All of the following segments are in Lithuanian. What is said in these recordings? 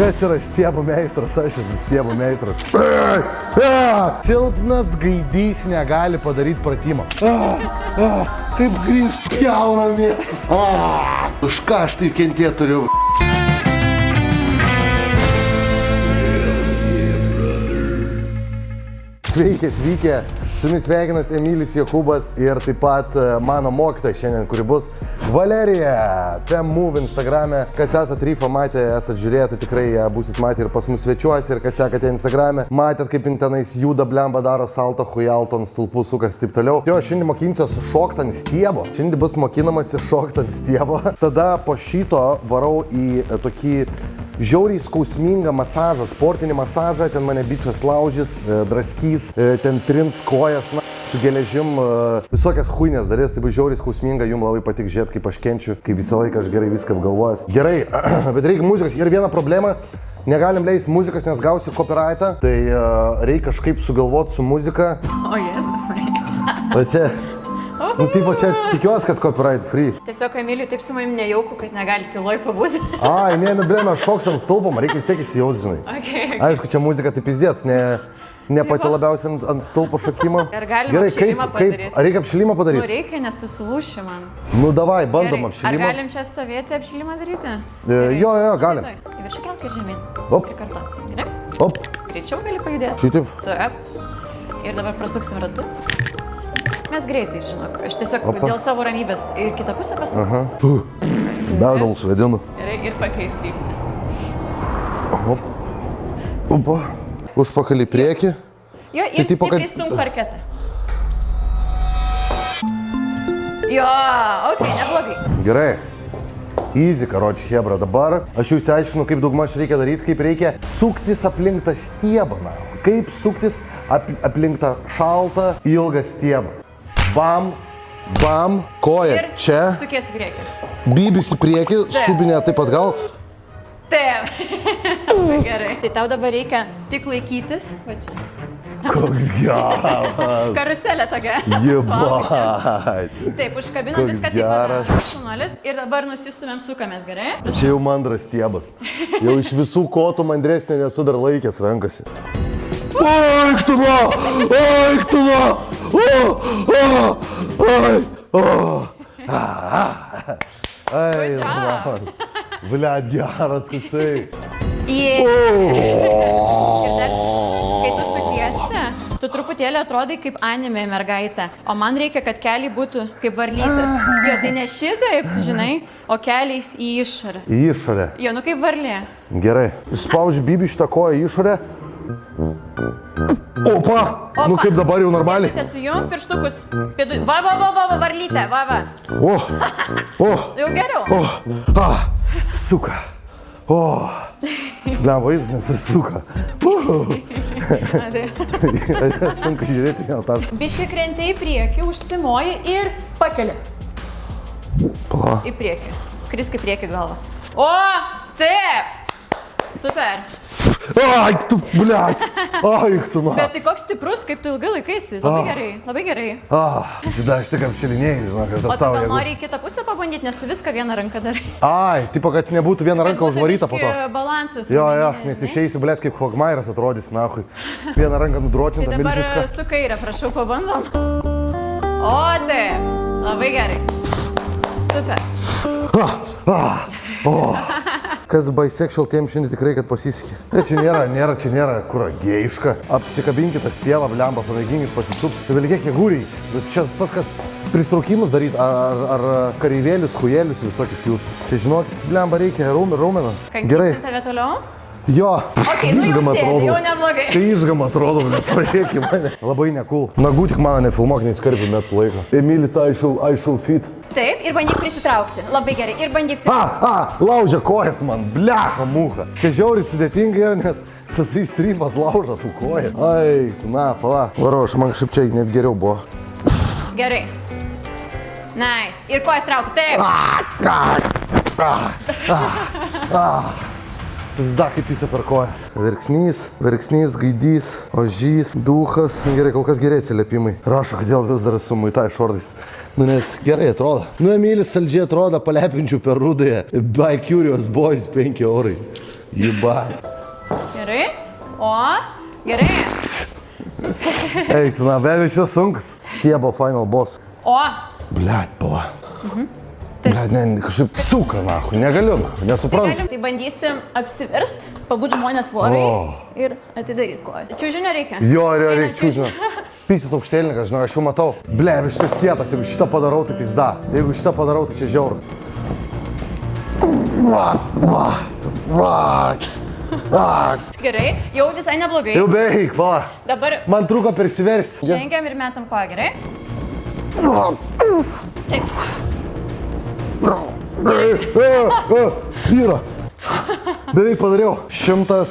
Kas yra stiebų meistras? Aš esu stiebų meistras. Silpnas gaidys negali padaryti pratimą. Kaip grįžt jauną mėsą. Už ką aš tai kentėt turiu? Sveiki atvykę, su jumis sveikinas Emilis Jokūbas ir taip pat mano mokytoja šiandien, kuri bus Valerija, FemMove Instagrame. Kas esat Ryfą matę, esat žiūrėję, tai tikrai būsit matę ir pas mus svečiuosi, ir kas sekate Instagrame. Matėt, kaip tenais juda, blemba, daro salto, hujalto ant stulpų, sukas taip toliau. Jo, šiandien mokinsiuos šokt ant stiebo. Šiandien bus mokinamasi šokt ant stiebo. Tada po šito varau į tokį žiauriai skausmingą masažą, sportinį masažą. Ten mane bičas laužys, draskys, ten trins kojas, su geležim, visokias huinės darys. Tai bus žiauriai skausminga, jums labai patik žiūrėti, kaip aš kenčiu, kaip visą laiką aš gerai viską apgalvojęs. Gerai, bet reikia muzikos. Ir viena problema, negalim leisti muzikos, nes gausiu copyrightą. Tai reikia kažkaip sugalvoti su muzika. O jėzus. Va čia, nu tipo čia tikiuosi, kad copyright free. Tiesiog Emiliui taip su manim nejauku, kad negali tyloj pabūti. Ai, ne, blėme, aš šoksiu ant stulpo, man reikia vis tiek įsijaus, žinai. Okay. Aišku, čia muzika tai pizdėts, ne pati labiausiai ant stulpo šokimo. Ar galima apšilimą padaryti? Ar reikia apšilimą padaryti? Nu reikia, nes tu sulūši man. Nu davai, bandom Gerai. apšilimą. Ar galim čia stovėti apšilimą daryti? Jo, galim. Į viršų kelk ir žemyn. Op. Ir kartuosim, gerai? Op. Greičiau gali pajudėti. Šitaip. Taip. Ir dabar prasuksim ratu. Mes greitai, žinok. Aš tiesiog dėl savo ramybės į kitą pusę pasukau. Aha. Bezdalus vadinu. Gerai, ir pakeis kryptį. Opa. Užpakalį priekį. Jo, ir stipriai stumk parketą. Jo, okei, neblogai. Gerai. Easy, karoči, hebra. Dabar aš jau išsiaiškinu, kaip daugmaž reikia daryti, kaip reikia suktis aplink tą stiebą. Kaip suktis aplink tą šaltą, ilgą stiebą. Bam, bam, koja čia. Ir sukies į priekį. Bybis į priekį, subinė taip pat gal. Taip. Gerai. Tai tau dabar reikia tik laikytis. Va čia. Koks geras. Karuselė tokia. Jebai. Taip, užkabinam viską taip pat. Šunuolis. Ir dabar nusistumėm, sukamės, gerai? Čia jau mandras stiebas. Jau iš visų kotų mandresnio nesu dar laikęs rankose. Oik tu va! Oik tu va! Ai, labas. Blet, geras koksai. Ir dar, kai tu sukiesi, tu truputėlį atrodai kaip anime mergaitė, o man reikia, kad keliai būtų kaip varlytės. Jo, tai ne šitaip, žinai, o keliai į išorę. Į išorę. Jo, nu kaip varlė. Gerai. Išspauži Bibi šitą koją į išorę. Opa! Nu kaip dabar jau normaliai. Pėdutė sujung, pirštukus. Va, varlytė, va. Jau geriau. Suka. Blem, vaizdas nesisuka. Sunku žiūrėti vieną tašką. Biški krenti į priekį, užsimoji ir pakeli. Pala. Į priekį. Krisk į priekį galvą. O, taip. Super. Ai, tu, blem. Ai, tu man. Bet tai koks stiprus, kaip tu ilgai laikaisi. Labai gerai, labai gerai. Šitą aš tik apšilinėjai, žinok, aš O tą tu savo gal jėgų. nori į kitą pusę pabandyti, nes tu viską vieną ranką darai. Ai, tipo, kad nebūtų viena ranka užvaryta po to. Balansas. Jo, nes išeisiu, blėt, kaip Hogmairas atrodys, nahui. Vieną ranką nudročinta, Tai dabar milžiška. su kairė, prašau, pabandom. O, taip. Labai gerai. Super. Kas bisexual tiem šiandien tikrai, kad pasisekė. Bet čia nėra kur gėjiška. Apsikabinkit tą stiebą, blemba, pamėginkit pasisupt. Tai vilkėk negūriai. Bet čia pas kas pristraukimus daryti, ar kareivėlius, hujėlius visokius jūsų. Čia žinokit, blemba, reikia raumeną. Gerai. Kankysim tave toliau? Jo, Okay, nu išgama jau sėdi, atrodo. jau neblogai. Tai išgama atrodo, bet pažiūrėk į mane. Labai nekul. Nagų tik mano nefilmuok, neįskarpiu metų laiko. Emilis, I show fit. Taip, ir bandyk prisitraukti. Labai gerai, ir bandyk Laužia kojas man, blecha mucha. Čia žiauriai sudėtinga, nes tas įstrymas lauža tų koją. Ai, na, pala. Varo, aš man kažkaip čia net geriau buvo. Gerai. Nice. Ir kojas trauk, taip. Pizda kaip jis per kojas. Verksnys, gaidys, ožys, duchas. Gerai, kol kas gerai atsiliepimai. Rašo, kodėl vis dar su muitai šortais. Nu, nes gerai atrodo. Nu, Emilis saldžiai atrodo, palepinčiau per rudąją. By Curious Boys 5 eurai. Jebat. Gerai. O, gerai. Eik, tu, na, beveik šitas sunkus. Stiebo final boss. O, Blet, pala. Blet, ne, kažkaip suka, nahu, negaliu, nahu, nesuprantu. tai bandysim apsiverst, pabūt žmonės vorai O. ir atidaryti koją. Čiūžinio reikia? Jo, reikia čiūžinio. Pysis aukštėlininkas, žinau, aš jau matau. Ble, šitas kietas, jeigu šitą padarau, tai pizda. Jeigu šitą padarau, tai čia žiaurus. Gerai, jau visai neblogai. Jau beveik, pala. Dabar Man trūko persiversti. žengiam ir metam koją, gerai? Taip. Yra. Beveik padariau. 100.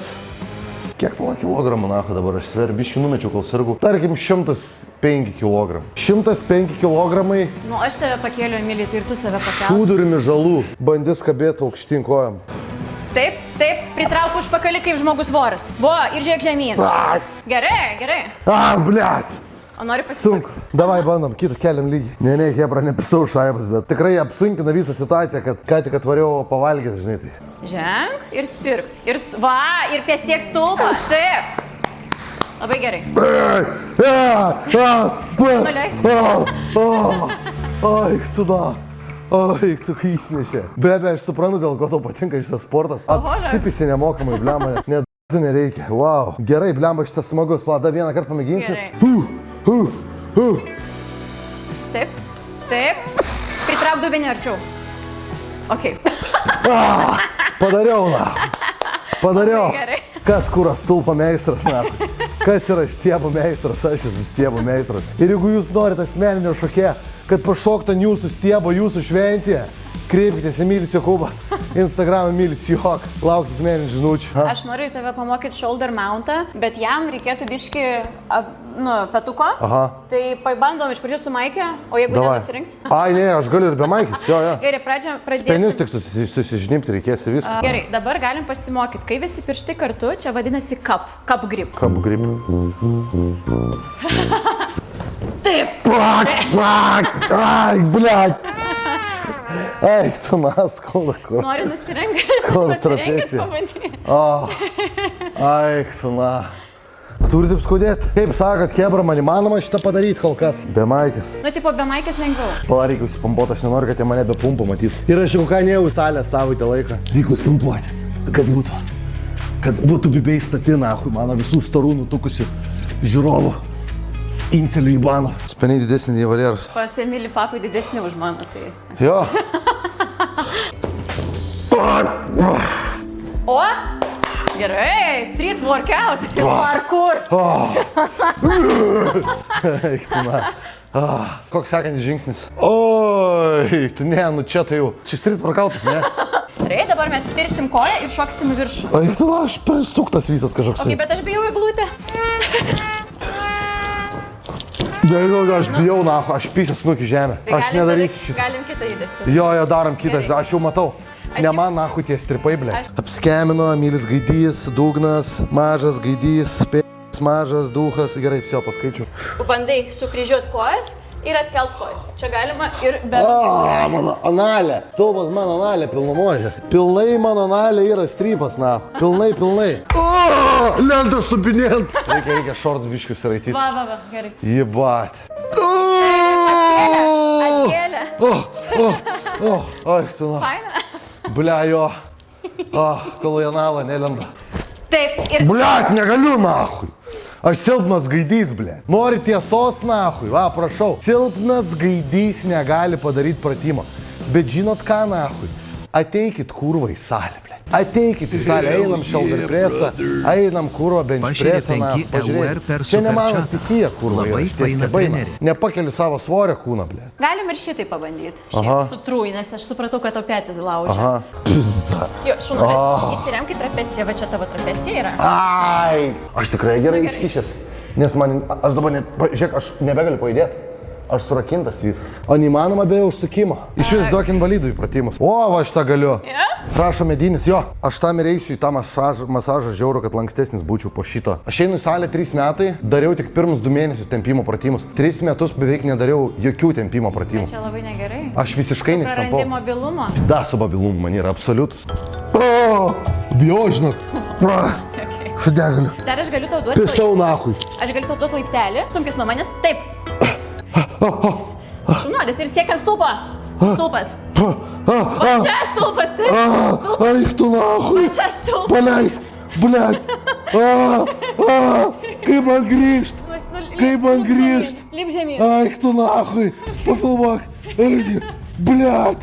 Kiek pala kilogramų, nahu, dabar aš sveriu, biškį numečiau, kol sargu. Tarkim, 105 kilogramų. 105 kilogramai Nu, aš tave pakėliu, Emilija, tai ir tu save pakelk. šūdurimi žalų. Bandys kabėti aukštyn kojam. Taip, taip, pritrauk užpakalį kaip žmogus voras. Vo, ir žiūrėk žemyn. Gerai, gerai. Blet. O nori pasisakyti? Sunku. Davai bandom, kitą keliam lygį. Ne, hebra, nepisau šaibas, bet tikrai apsunkina visą situaciją, kad ką tik atvariau pavalgyti, žinai tai. Ženk ir spirk. Ir ir piesiek stulpą. Taip. Labai gerai. Ai, tu da. Ai, tu kai išnešė. Blebe, aš suprantu, dėl ko tau patinka šitas sportas. Apsipisi nemokamai, blema, net nereikia. Wow. Gerai, blema, šitas smagus. Plada, vieną kartą pamėginsi. Taip, taip. Pritrauk dubenį arčiau. Ok. Padariau, na. Padariau. Labai gerai. Kas kūra stulpo meistras, na? Kas yra stiebo meistras? Aš esu stiebo meistras. Ir jeigu jūs norite asmeninio šokė, kad pašoktų ant jūsų stiebo, jūsų šventėje, kreipkitės Emilis Jokūbas, Instagram Emilis Jok, lauksit asmeninių žinučių. Aš noriu tave pamokyti shoulder mountą, bet jam reikėtų biški, petuko. Aha. Tai pabandom iš pradžių su maikė, o jeigu nenusirinks? Ai, ne, aš galiu ir be maikės, jo. Gerai, pradėsim. Penius tik susižnipti reikės ir viskas. Gerai, dabar galim pasimokyti. Kai visi pirštai kartu, čia vadinasi cup grip. Cup grip. Taip. Ai, blet. Ai, tu nas, skauda kur. Nori nusirengti? Skauda trapėcija. Ai, tu na. Turi taip skaudėti. Kaip sakot, hebra, man įmanoma šitą padaryti kol kas. Be maikės. Nu, tipo, be maikės lengviau. Pala, reikia užsipumpuoti, aš nenoriu, kad jie mane be pumpo matytų. Ir aš jau ką nejau į salę savaitę laiką. Reikia užsipumpuoti, kad būtų bibiai statina, mano visų storų nutukusių žiūrovų. Incelių į bano. Speniai didesnį nei Valėras. Pas Emilį papai didesnį už mano, tai... Jo. O? Gerai, street workout. Parkour. Eik, tu na. Koks sekantis žingsnis? Oi, tu ne, nu čia tai jau. Čia street workoutas, ne? Gerai, dabar mes spirsim koją ir šoksim į viršų. Eik, tu na, aš prisuktas visas kažkoks. Ok, bet aš bijau įglūti. Nežinau, aš bijau, nahu, aš pysęs snukį žemę. Aš nedarysiu šitą. Galim kitą įdėsti. Jo, darom kitą, aš jau matau. Ne man, nahu, tie stripai, ble. Apskemino, Emilis Gaidys, dugnas, mažas Gaidys, mažas duhas. Gerai, vsio paskaičiu. Bandai sukryžiuoti kojas ir atkelt kojas. Čia galima ir be... Mano analė. Stulpas mano analė pilnumoje. Pilnai mano analė yra strypas, nahu. Pilnai. Lenta supinėt. Reikia šorts biškius raityti. Va, gerai. Jebat. Atkėlė. Oi, tu na. Faina. Blia, jo. Kol į analą nelenda. Taip, ir... Bliat, negaliu, nahui. Aš silpnas Gaidys, ble. Nori tiesos, nahui, va, prašau. Silpnas Gaidys negali padaryti pratimą. Bet žinot ką, nahui? Ateikit kurva į salę, ble. Ateikit į salę, einam shoulder pressą, einam kurva bench pressą, nahui. Pažiūrėkit. Čia ne mano stichija, kurva, yra šitie stebaina. Nepakeliu savo svorio kūną, ble. Galim ir šitai pabandyti. Aha. Šiaip sutrūj, nes aš supratau, kad tau petis laužia. Aha. Pizda. Jo, šunulis, įsiremk į trapeciją, va čia tavo trapecija yra. Ai, aš tikrai gerai iškišęs. Nes man, aš dabar net, žiūrėk, aš nebegaliu pajudėti. Aš surakintas visas. O neįmanoma be užsukimo. Iš vis duok invalidų į pratimus. O, va, aš tą galiu. Prašo medinis, jo. Aš tam ir eisiu į tą masažą žiauru, kad lankstesnis būčiau po šito. Aš einu į salę 3 metai, dariau tik pirmus 2 mėnesius tempimo pratimus. 3 metus beveik nedariau jokių tempimo pratimų. Čia labai negerai. Aš visiškai nestampau. Prarandi mobilumo. Pizda su mobilumu man yra absoliutus. Bijau, žinok. Šadegaliu. Dar aš galiu tau duoti... Pisau nahui. Aš galiu tau duoti laiptelį, stumkis nuo manęs. Taip. Šunuolis ir siek ant stulpo. Stulpas. Va čia stulpas, taip. Eik tu nahui. Va čia stulpas. Paleisk. Blet. Kaip man grįžt. Kaip man grįžt. Lip žemyn. Eik tu nahui. Pafilmuok. Blet.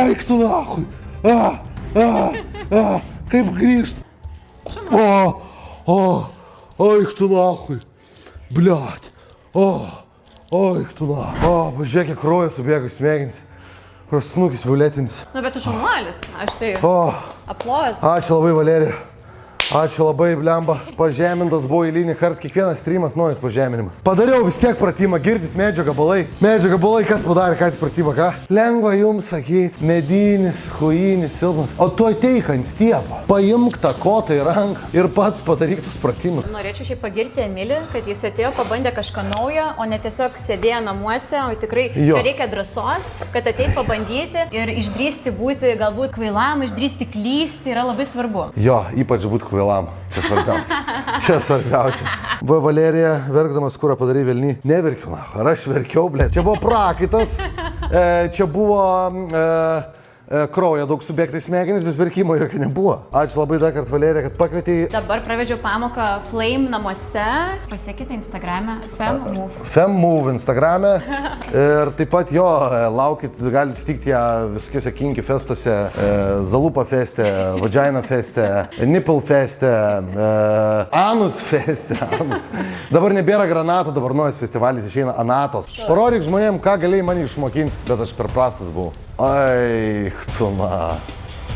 Eik tu nahui. Kaip grįžt. Eik tu nahui. Blet. Eik tu nahui. Pažiūrėk, kiek kraujas subėga smegenis. Aš snukis violetinis. Nu, bet tu šaunuolis. Aš tai aplojas. Ačiū labai, Valerija. Ačiū labai, blemba. Pažemintas buvo eilinį kartą. Kiekvienas streamas naujas pažeminimas. Padariau vis tiek pratimą. Girdit, medžio gabalai. Medžio gabalai, kas padarė, ką tik pratimą, ką? Lengva jums sakyti. Medinis, huinis, silpnas. O tu ateik ant stiepą. Paimk tą kotą į ranką ir pats padaryk tus pratimus. Norėčiau šiaip pagirti Emilį, kad jis atėjo, pabandė kažką naujo, o ne tiesiog sėdėjo namuose, o tikrai čia reikia drąsos, kad ateit pabandyti ir išdrįsti būti galbūt kvailam, išdrįsti klysti yra labai svarbu. Jo, ypač būti kvailam. Čia svarbiausia. Čia svarbiausia. Va, Valerija, verkdamas kurą padarai velny. Neverkiu, ar aš verkiau, blėt. Čia buvo prakaitas, čia buvo kraujo daug subėgtai smegenis, bet verkimo jokio nebuvo. Ačiū labai dar kartą, Valerija, kad pakvietei. Dabar pravedžiau pamoką Flame namuose. Pasiekite Instagram'e FemMove. FemMove Instagram'e. Ir taip pat jo, laukit, galite sutikti ją viskiuose kinki festuose, Zalupa feste, Vagina feste, Nipple feste, Anus feste. Dabar nebėra granatų, dabar naujas festivalis išeina Anatos. Parodyk žmonėm, ką galėjai mane išmokinti, bet aš per prastas buvau. Eik tu na.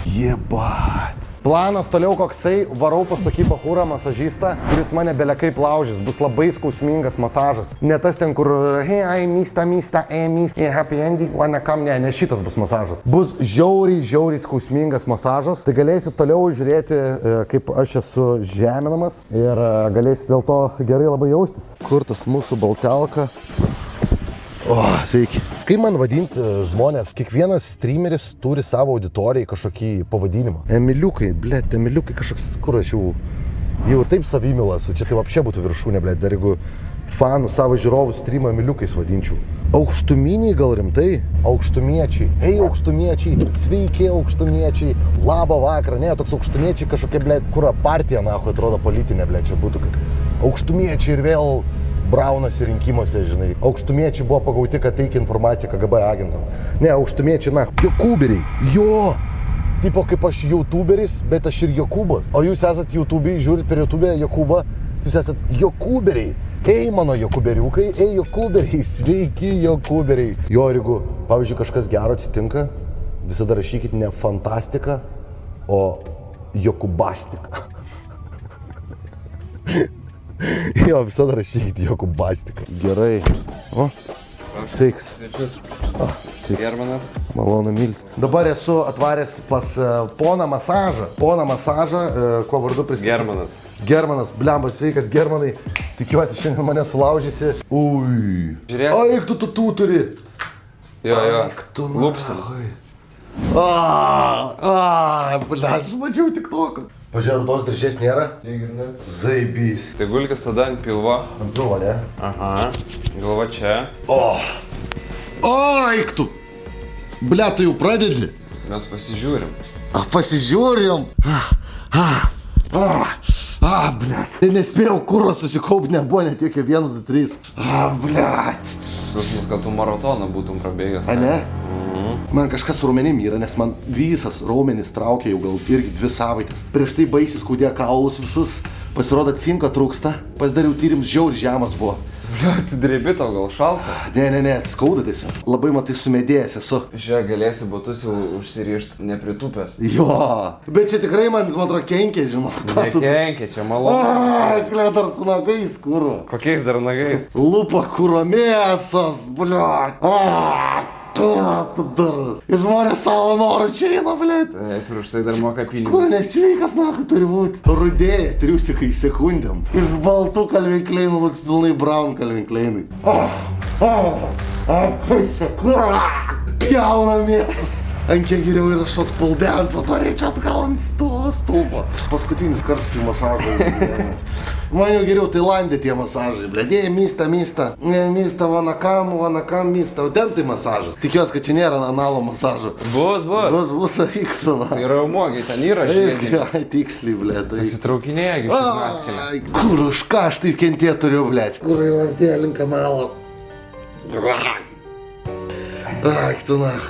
Jebat. Planas toliau koksai, varau pas tokį bachūrą masažistą, kuris mane belekaip laužys, bus labai skausmingas masažas. Ne tas ten, kur hey, mista, happy ending, ne šitas bus masažas. Bus žiauriai skausmingas masažas, tai galėsit toliau žiūrėti, kaip aš esu žeminamas ir galėsit dėl to gerai labai jaustis. Kur tas mūsų baltelka? Sveiki. Kaip man vadinti žmonės, kiekvienas streameris turi savo auditorijai kažkokį pavadinimą. Emiliukai, blėt, Emiliukai kažkoks, kur aš jau ir taip savimilas, čia tai apšė būtų viršūnė, blėt, dar jeigu fanų savo žiūrovų streamą Emiliukais vadinčiau. Aukštuminiai gal rimtai? Aukštumiečiai. Hei, aukštumiečiai, sveiki aukštumiečiai, labą vakarą. Ne, toks aukštumiečiai kažkokia, blėt, kur partija, nahu, atrodo politinė, blėt, čia būtų, kad aukštumiečiai ir vėl braunasi rinkimuose, žinai. Aukštumiečiai buvo pagauti, kad teikia informaciją KGB agentam. Ne, aukštumiečiai, jokūberiai. Jo! Tipo kaip aš youtuberis, bet aš ir Jokūbas. O jūs esat YouTube'ai, žiūrit per YouTube'ę Jokūbą, jūs esat Jokūberiai. Ei, mano Jokūberiukai, ei, Jokūberiai, sveiki Jokūberiai. Jo, ir jeigu, pavyzdžiui, kažkas gero atsitinka, visada rašykit ne fantastika, o Jokūbastika. Jo, visada rašykit Jokūbastika. Gerai. O, sveiks. Sveiks. Germanas. Malonu, Milis. Dabar esu atvaręs pas poną masažą. Poną masažą, kuo vardu pristatyti? Germanas. Germanas, blembas, sveikas Germanai. Tikiuosi, šiandien mane sulaužysi. Ui. Žiūrėk. Aik, tu turi. Jo. Aik, tu Lupsim. Bля, aš mačiau tik toką. Pažiūrėjau, tos diržės nėra? Zaibys. Tai gulkis tada ant pilvo. Ant pilvo, ne? Aha. Galva čia. Aik tu! Bля, tu jau pradedi? Mes pasižiūrim. Pasižiūrim! Bля. Nespėjau kurvą susikaupti, nebuvo net tiek 1, 2, 3. Bля. Susmus, kad tu maratoną būtum prabėgęs. A ne? Man kažkas su raumenim yra, nes man visas raumenis traukia jau gal irgi 2 savaitės. Prieš tai baisiai skaudėjo kaulus visus, pasirodo cinko trūksta, pasidariau tyrimus, žiauriai žemas buvo. Blia, atsidrėbi tau gal šalta? Ne, skauda tiesiog. Labai matai sumedėjęs esu. Žiūrėk, galėsi batus jau užsirišt, nepritūpęs. Jo, bet čia tikrai man atrodo kenkia, žinau. Nekenkia, čia malonu. Blia, dar su nagais, kurva. Kokiais dar nagais? Lupa kurva mėsos, blia. Ir žmonės savo norų čia eina, blėt. Taip, ir už tai dar moka pinigus. Kur nesveikas, nahu, turi būti. Rudėja, triusikai sekundėm. Iš baltų Calvin Kleinų bus pilnai brown Calvin Kleinai. Kaip čia, kur? Pjauna mėsos. ant kiek geriau yra šot puldensą, norėčiau atgal ant stulpo. Paskutinis kartas kai masažai. Man jau geriau Tailandė tie masažai, blėdėjai, mysta, vanakam, mysta, o ten tai masažas. Tikiuosi, kad čia nėra analo masažo. Bus, iksuna. Tai raumogiai, ten yra žvėdžiai. Ai, tiksliai, blėd. Susitraukinėgi šit maskelę. Ai, kur už ką aš taip kentėt turiu, blėd. Kur jau artėja link kanalo. Ai, tu nach.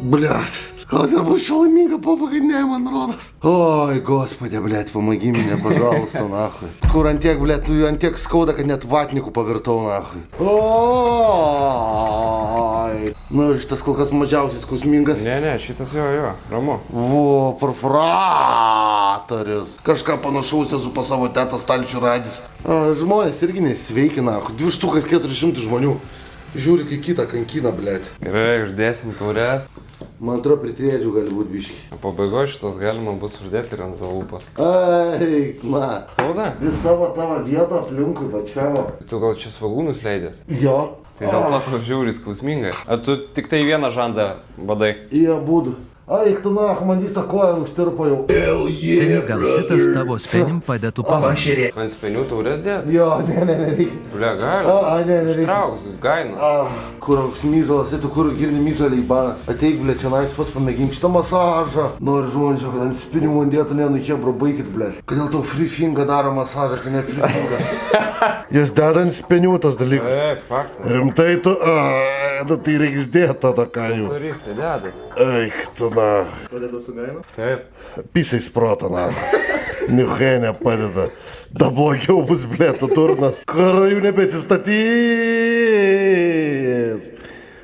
Блядь, Klausia, ar bus čia laiminga pabaginė, man rodos. Oi, gospodė, blėt, pamagy mane, pažalusta, nahui. Kur antiek, blėt, antiek skauda, kad net vatnikų pavirtau, nahui. Oi. Nu, šitas kol kas mažiausiai skausmingas. Ne, šitas jo, ramu. O, perforatorius. Kažką panašaus esu pas savo tetą stalčių radis. Žmonės irgi nesveiki, nahui. 2400 žmonių. Žiūri, kai kitą kankina, blėt. Gerai, uždėsim taures. Man atrodo, pritėdžių gali būti biški. Pabaigoje šitos galima bus uždėti ir ant zalūpas. Ai, na. Skauda? Vis savo tavo vietą aplinkui, va čia va. Tu gal čia svagūnus leidės? Jo. Tai dėl to tau žiauriai skausmingai. Ar tu tik tai vieną žandą badai? Į abudu. Ai, tu na, man visą koją užtirpo jau. Seniai, gal šitas tavo spenim padėtų pavašerė. Ant spenių taurės dėt? Jo, ne, reikia. Blia, gali. Ne, reikia. Ištrauks, gaina. Kur auks myžalas, tu kur girni myžalį į baną. Ateik, ble, čia nais pats pamėgink šitą masažą. Nori žmonės, kad ant spinių man dėtų, ne, nu hebra, baikit, ble. Kodėl tau free finger daro masažą, tai ne free finger. Jis deda ant spinių tos dalykus. Faktas. Rimtai tu, tai reikia išdėti tada kajų. Turistai dedas. Eik, tu na. Padeda su gainu? Taip. Pisai sprotą, na. Niuhai nepadeda. Da blogiau bus, blė, tu turnas. Karo jų nebeatsistatys.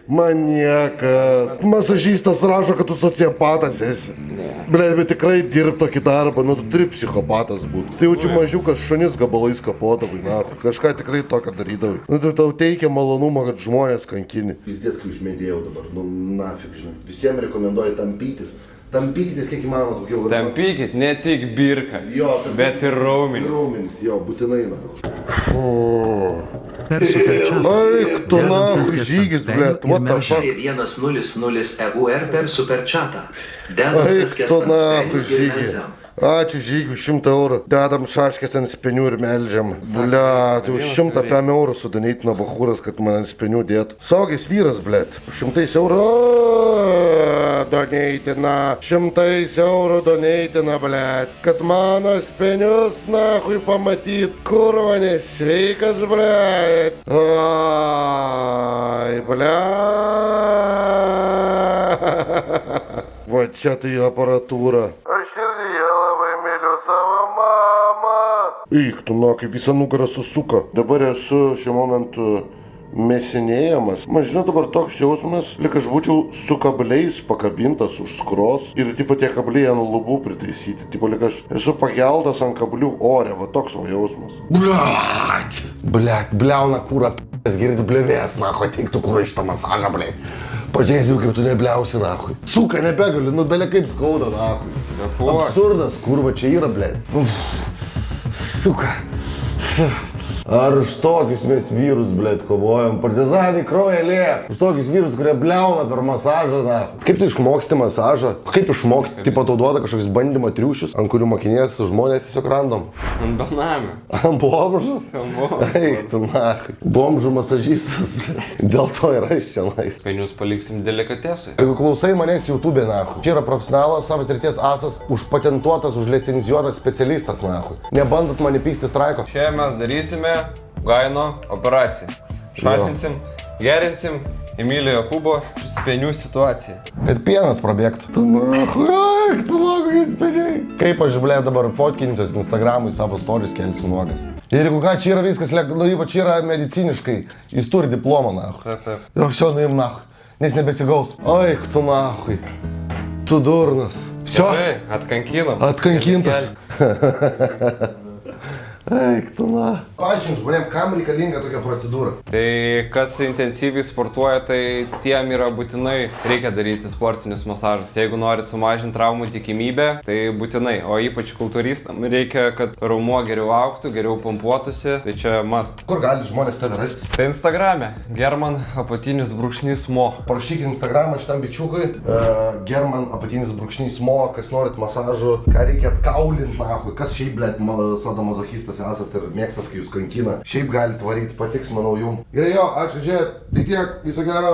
Manieka. Masažistas rašo, kad tu sociopatas esi. Blė, bet tikrai dirb tokį darbą, nu tu turi psichopatas būti. Tai jaučiu mažiukas šunis gabalais kapodavai, na. Kažką tikrai tokio darydavai. Nu tai tau teikia malonumą, kad žmonės kankini. Pizdės, kai užmėdėjau dabar, nu nafik, žinai. Visiems rekomenduoju tampytis. Tampykitės kiek įmanoma daugiau. Tampykit ne tik birką, Jo, bet ir raumenis. Raumenis, jo, būtinai, na. Eik, tu nahui, žygis, blėt, what the fuck. 100 EUR per superčatą. Eik, tu nahui, žygį. Ačiū žygių, 100 eurų. Dedam šaškės ant spenių ir meldžiam. Blia, tai už 105 eurų sudaneitina bachūras, kad man ant spenių dėtų. Saugės vyras, blėt. 100 eurų doneitina. 100 eurų doneitina, blėt. Kad mano spenius, nahui, pamatyt. Kurva nesveikas, blėt. Ai, blėt. Va čia tai aparatūra. Aš irgi labai myliu savo mamą. Eik, tu na, kaip visą nugarą susuka. Dabar esu šiuo momentu mėsinėjamas. Man žinau dabar toks jausmas, lyg aš būčiau su kabliais pakabintas už skros ir tipo tie kabliai ant lubų pritaisyti. Tipo lyg aš esu pakeltas ant kablių ore, va toks va jausmas. Bliat, bliauna kūra, girdi blevės, naho, ateik tu kūra iš tą masažą, bliat. Pažiūrėsim, kaip tu nebliausi, nahui. Suka, nebegaliu, nu belia kaip skauda, nahui. Absurdas, kurva čia yra, blėt. Suka. Ar už tokius mes vyrus, blėt, kovojam? Partizanai kraują lėja. Už tokius vyrus, kurie bliauna per masažą, na. Kaip tu išmoksti masažą? Kaip išmokti? Tipo tau duoda kažkoks bandymo triušius, ant kurių mokinės žmonės tiesiog random. Ant benamių. Ant bomžų? Eik, tu nahui. Bomžų masažistas, blėt. Dėl to yra iš čia nais. Spenius paliksim delikatesui. Jeigu klausai manęs YouTube, nahui. Čia yra profesionalas, savo srities asas, užpatentuotas, užlicencijuotas specialistas, nahui. Nebandot mane pyksti straiko. Čia mes darysime Gaino operaciją. Šalinsim, gerinsim Emilio Jokūbo spenių situaciją. Kad pienas prabėgtų. Tu nahui, kokie speniai. Kaip aš, blė, dabar fotkinsiuos Instagramui savo stories kelsiu nuogas. Ir jeigu ką, čia yra viskas, nu ypač čia yra mediciniškai, jis turi diplomą, nahui. Taip. Jau vsio nuim nahui, nes nebesigaus. Eik, tu nahui. Tu durnas. Vsio? Gerai, atkankinam. Atkankintas. Eik, tu na. Paaiškink žmonėm, kam reikalinga tokia procedūra. Tai kas intensyviai sportuoja, tai tiem yra būtinai reikia daryti sportinius masažus. Jeigu norit sumažinti traumų tikimybę, tai būtinai. O ypač kultūristam reikia, kad raumuo geriau augtų, geriau pumpuotųsi. Tai čia must. Kur gali žmonės tave rasti? Tai Instagrame. German_mo. Parašykit Instagramą šitam bičiukui. German_mo. Kas norit masažų, ką reikia atkaulinti, nahui. Kas šiaip, blėt, sadomazochistas esat ir mėgstat, kai jūs kankina. Šiaip galit varyti, patiks, manau, jum. Gerai, jo, ačiū, žiūrėt. Tai tiek, viso gero.